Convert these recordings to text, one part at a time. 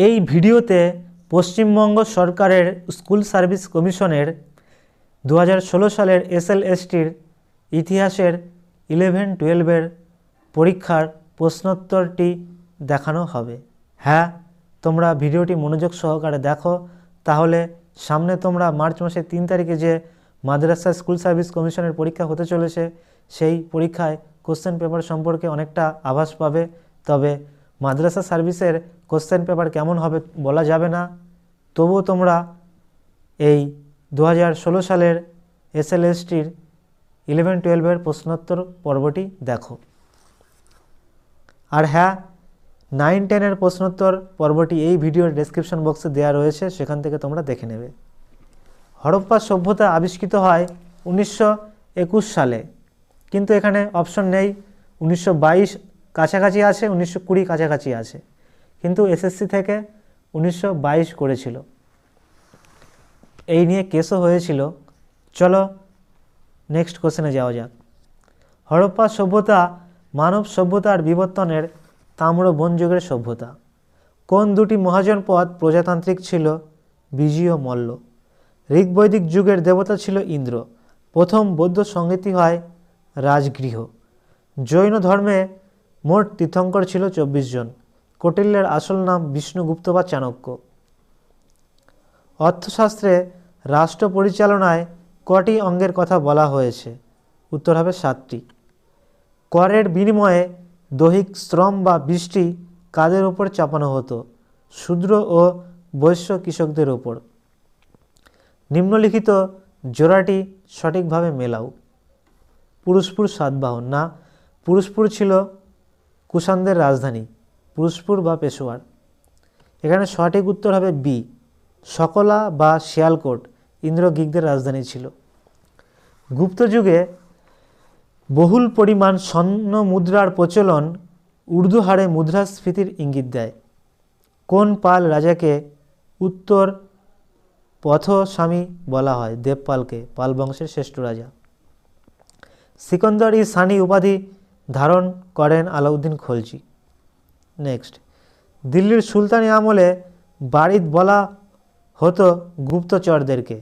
এই ভিডিওতে পশ্চিমবঙ্গ সরকারের স্কুল সার্ভিস কমিশনের 2016 সালের এসএলএসটির ইতিহাসের 11-12 পরীক্ষার প্রশ্নোত্তরটি দেখানো হবে। হ্যাঁ, তোমরা ভিডিওটি মনোযোগ সহকারে দেখো, তাহলে সামনে তোমরা মার্চ মাসের 3 তারিখে যে মাদ্রাসা স্কুল সার্ভিস কমিশনের পরীক্ষা হতে চলেছে সেই পরীক্ষায় কোশ্চেন পেপার সম্পর্কে অনেকটা আভাস পাবে। তবে মাদ্রাসা সার্ভিসের কোশ্চেন পেপার কেমন হবে বলা যাবে না, তবুও তোমরা এই 2016 সালের এসএলএসটির 11-12 প্রশ্নোত্তর পর্বটি দেখো। আর হ্যাঁ, 9-10 প্রশ্নোত্তর পর্বটি এই ভিডিওর ডেসক্রিপশন বক্সে দেওয়া রয়েছে, সেখান থেকে তোমরা দেখে নেবে। হরপ্পা সভ্যতা আবিষ্কৃত হয় 1921 সালে, কিন্তু এখানে অপশন নেই। 1922 কাছাকাছি আছে, 1920 কাছাকাছি আছে, কিন্তু এসএসসি থেকে 1922 করেছিল। এই নিয়ে কেসও হয়েছিল। চলো নেক্সট কোশ্চেনে যাওয়া যাক। হরপ্পা সভ্যতা মানব সভ্যতার বিবর্তনের তাম্র বনযুগের সভ্যতা। কোন দুটি মহাজন পদ প্রজাতান্ত্রিক ছিল? বিজয় ও মল্ল। ঋগ্বৈদিক যুগের দেবতা ছিল ইন্দ্র। প্রথম বৌদ্ধ সংগীতি হয় রাজগৃহ। জৈন ধর্মে মোট তীর্থঙ্কর ছিল 24 জন। কৌটিল্যের আসল নাম বিষ্ণুগুপ্ত বা চাণক্য। অর্থশাস্ত্রে রাষ্ট্র পরিচালনায় কটি অঙ্গের কথা বলা হয়েছে? উত্তর হবে 7টি। করের বিনিময়ে দৈহিক শ্রম বা বৃষ্টি কাদের ওপর চাপানো হতো? শূদ্র ও বৈশ্য কৃষকদের ওপর। নিম্নলিখিত জোড়াটি সঠিকভাবে মেলাও। পুরুষপুর সাতবাহন না, পুরুষপুর ছিল কুষাণদের রাজধানী, পুরুষপুর বা পেশোয়ার। এখানে সঠিক উত্তর হবে বি, সকলা বা শিয়ালকোট ইন্দ্র গ্রীকদের রাজধানী ছিল। গুপ্ত যুগে বহুল পরিমাণ স্বর্ণ মুদ্রার প্রচলন উর্দু হারে মুদ্রাস্ফীতির ইঙ্গিত দেয়। কোন পাল রাজাকে উত্তর পথস্বামী বলা হয়? দেবপালকে, পাল বংশের শ্রেষ্ঠ রাজা। সিকন্দর-ই সানি উপাধি ধারণ করেন আলাউদ্দিন খলজি। নেক্সট, দিল্লির সুলতানি আমলে বারিদ বলা হতো গুপ্তচরদেরকে।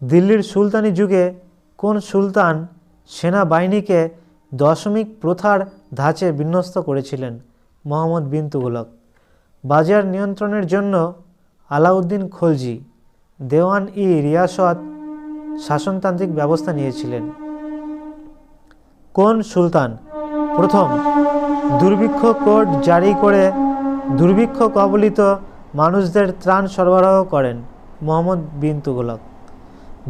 দিল্লির সুলতানি যুগে কোন সুলতান সেনাবাহিনীকে দশমিক প্রথার ধাঁচে বিন্যস্ত করেছিলেন? মোহাম্মদ বিন তুগলক। বাজার নিয়ন্ত্রণের জন্য আলাউদ্দিন খলজি দেওয়ান-ই রিয়াসত শাসনতান্ত্রিক ব্যবস্থা নিয়েছিলেন। কোন সুলতান প্রথম দুর্ভিক্ষ কোড জারি করে দুর্ভিক্ষ কবলিত মানুষদের ত্রাণ সরবরাহ করেন? মোহাম্মদ বিন তুগলক।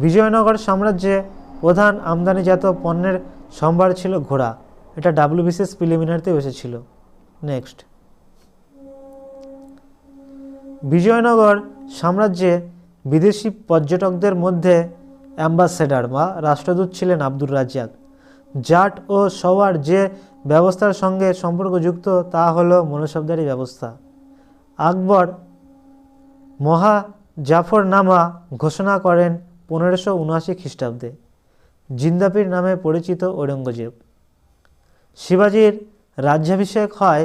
বিজয়নগর সাম্রাজ্যে প্রধান আমদানিজাত পণ্যের সম্ভার ছিল ঘোড়া। এটা WBCS প্রিলিমিনারিতে এসেছিল। নেক্সট, বিজয়নগর সাম্রাজ্যে বিদেশি পর্যটকদের মধ্যে অ্যাম্বাসেডর বা রাষ্ট্রদূত ছিলেন আব্দুর রাজ্জাক। জাট ও সওয়ার যে ব্যবস্থার সঙ্গে সম্পর্কযুক্ত তা হল মনসবদারি ব্যবস্থা। আকবর মহা জাফরনামা ঘোষণা করেন 1579 খ্রিস্টাব্দে। জিন্দাপীর নামে পরিচিত ঔরঙ্গজেব। শিবাজির রাজ্যাভিষেক হয়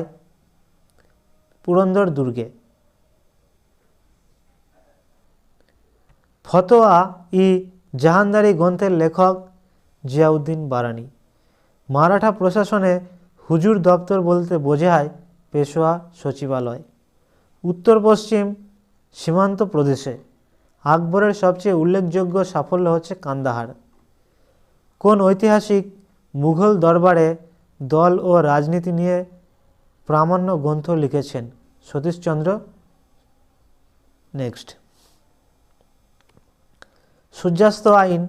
পুরন্দর দুর্গে। ফতোয়া-ই জাহানদারি গ্রন্থের লেখক জিয়াউদ্দিন বারানি। মারাঠা প্রশাসনে হুজুর দপ্তর বলতে বোঝায় পেশোয়া সচিবালয়। উত্তর পশ্চিম সীমান্ত প্রদেশে আকবরের সবচেয়ে উল্লেখযোগ্য সাফল্য হচ্ছে কান্দাহার। কোন ঐতিহাসিক মুঘল দরবারে দল ও রাজনীতি নিয়ে প্রামাণ্য গ্রন্থ লিখেছেন? সতীশচন্দ্র। নেক্সট, সূর্যাস্ত আইন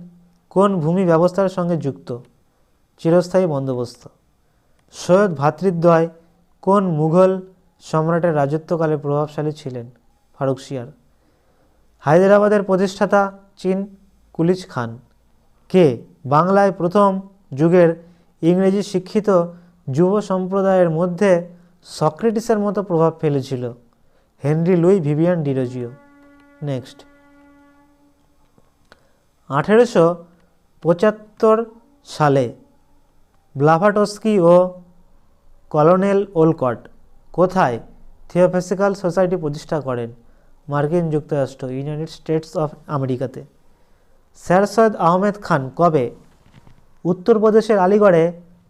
কোন ভূমি ব্যবস্থার সঙ্গে যুক্ত? চিরস্থায়ী বন্দোবস্ত। সৈয়দ ভ্রাতৃদ্বয় কোন মুঘল সম্রাটের রাজত্বকালে প্রভাবশালী ছিলেন? ফারুকশিয়ার। হায়দ্রাবাদের প্রতিষ্ঠাতা চীন কুলিজ খান। কে বাংলায় প্রথম যুগের ইংরেজি শিক্ষিত যুব সম্প্রদায়ের মধ্যে সক্রেটিসের মতো প্রভাব ফেলেছিল? Henry Louis Vivian Derozio. Next, 1875 সালে ব্লাভাটস্কি ও কলোনেল ওলকট কোথায় থিওসফিক্যাল সোসাইটি প্রতিষ্ঠা করেন? মার্কিন যুক্তরাষ্ট্র, ইউনাইটেড স্টেটস অফ আমেরিকাতে। স্যার সৈয়দ আহমেদ খান কবে উত্তরপ্রদেশের আলিগড়ে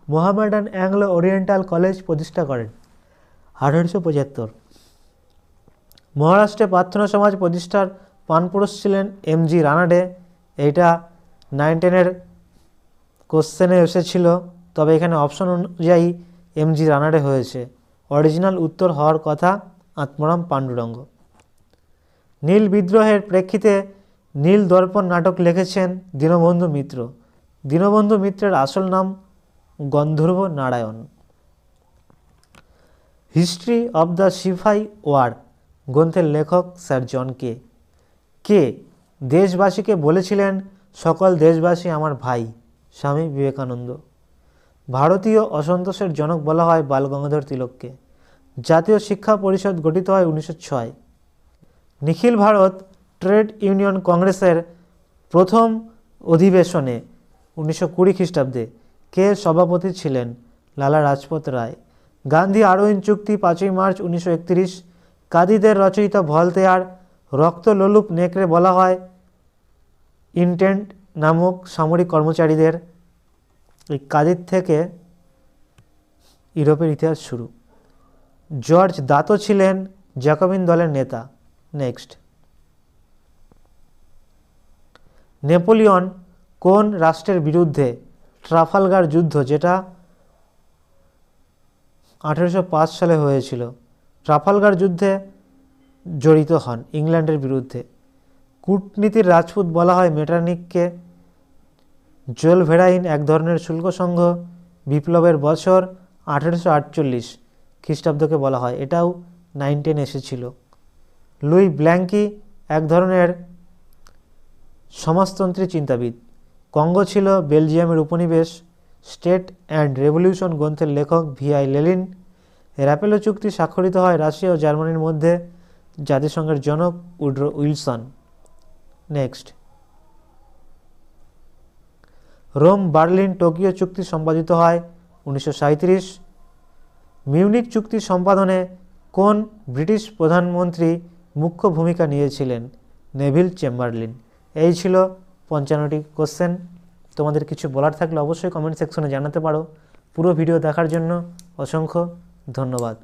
মোহামেডান অ্যাংলো ওরিয়েন্টাল কলেজ প্রতিষ্ঠা করেন? 1875। মহারাষ্ট্রে প্রার্থনা সমাজ প্রতিষ্ঠার প্রাণপুরুষ ছিলেন এমজি রানাডে। এইটা 9, 10-এর কোশ্চেনে এসেছিল, তবে এখানে অপশন অনুযায়ী এমজি রানাডে হয়েছে। অরিজিনাল উত্তর হওয়ার কথা আত্মরাম পাণ্ডুরঙ্গ। নীল বিদ্রোহের প্রেক্ষিতে নীল দর্পণ নাটক লিখেছেন দীনবন্ধু মিত্র। দীনবন্ধু মিত্রের আসল নাম গন্ধর্ব নারায়ণ। হিস্ট্রি অব দ্য সিপাহি ওয়ার গ্রন্থের লেখক স্যার জন কে। কে দেশবাসীকে বলেছিলেন সকল দেশবাসী আমার ভাই? স্বামী বিবেকানন্দ। ভারতীয় অসন্তোষের জনক বলা হয় বাল গঙ্গাধর তিলককে। জাতীয় শিক্ষা পরিষদ গঠিত হয় 1906। নিখিল ভারত ট্রেড ইউনিয়ন কংগ্রেসের প্রথম অধিবেশনে 1920 খ্রিস্টাব্দে কে সভাপতি ছিলেন? লালা রাজপথ রায়। গান্ধী আরোইন চুক্তি 5ই মার্চ 1931। কাদিদের রচয়িত ভলতেয়ার রক্তলোলুপ নেকড়ে বলা হয় ইন্টেন্ট নামক সামরিক কর্মচারীদের। এই কাদির থেকে ইউরোপের ইতিহাস শুরু। জর্জ দাতো ছিলেন জ্যাকোবিন দলের নেতা। নেক্সট, নেপোলিয়ন কোন রাষ্ট্রের বিরুদ্ধে ট্রাফালগার যুদ্ধ, যেটা 1805 সালে হয়েছিল, ট্রাফালগার যুদ্ধে জড়িত হন? ইংল্যান্ডের বিরুদ্ধে। কূটনীতির রাজপুত বলা হয় মেটারনিখকে। জোলভেরাইন এক ধরনের শুল্ক সংঘ। বিপ্লবের বছর 1848 খ্রিস্টাব্দকে বলা হয়, এটাও 9, 10 এসেছিল। লুই ব্ল্যাঙ্কি এক ধরনের সমাজতন্ত্রী চিন্তাবিদ। কঙ্গো ছিল বেলজিয়ামের উপনিবেশ। স্টেট অ্যান্ড রেভলিউশন গ্রন্থের লেখক VI লেনিন। র্যাপেলো চুক্তি স্বাক্ষরিত হয় রাশিয়া ও জার্মানির মধ্যে। জাতিসংঘের জনক Woodrow Wilson. Next, Rome Berlin Tokyo চুক্তি সম্পাদিত হয় 1937। মিউনিক চুক্তি সম্পাদনে কোন ব্রিটিশ প্রধানমন্ত্রী মুখ্য ভূমিকা নিয়েছিলেন? Neville Chamberlin. এই ছিল 55টি কোশ্চেন। তোমাদের কিছু বলার থাকলে অবশ্যই কমেন্ট সেকশনে জানাতে পারো। পুরো ভিডিও দেখার জন্য অসংখ্য ধন্যবাদ।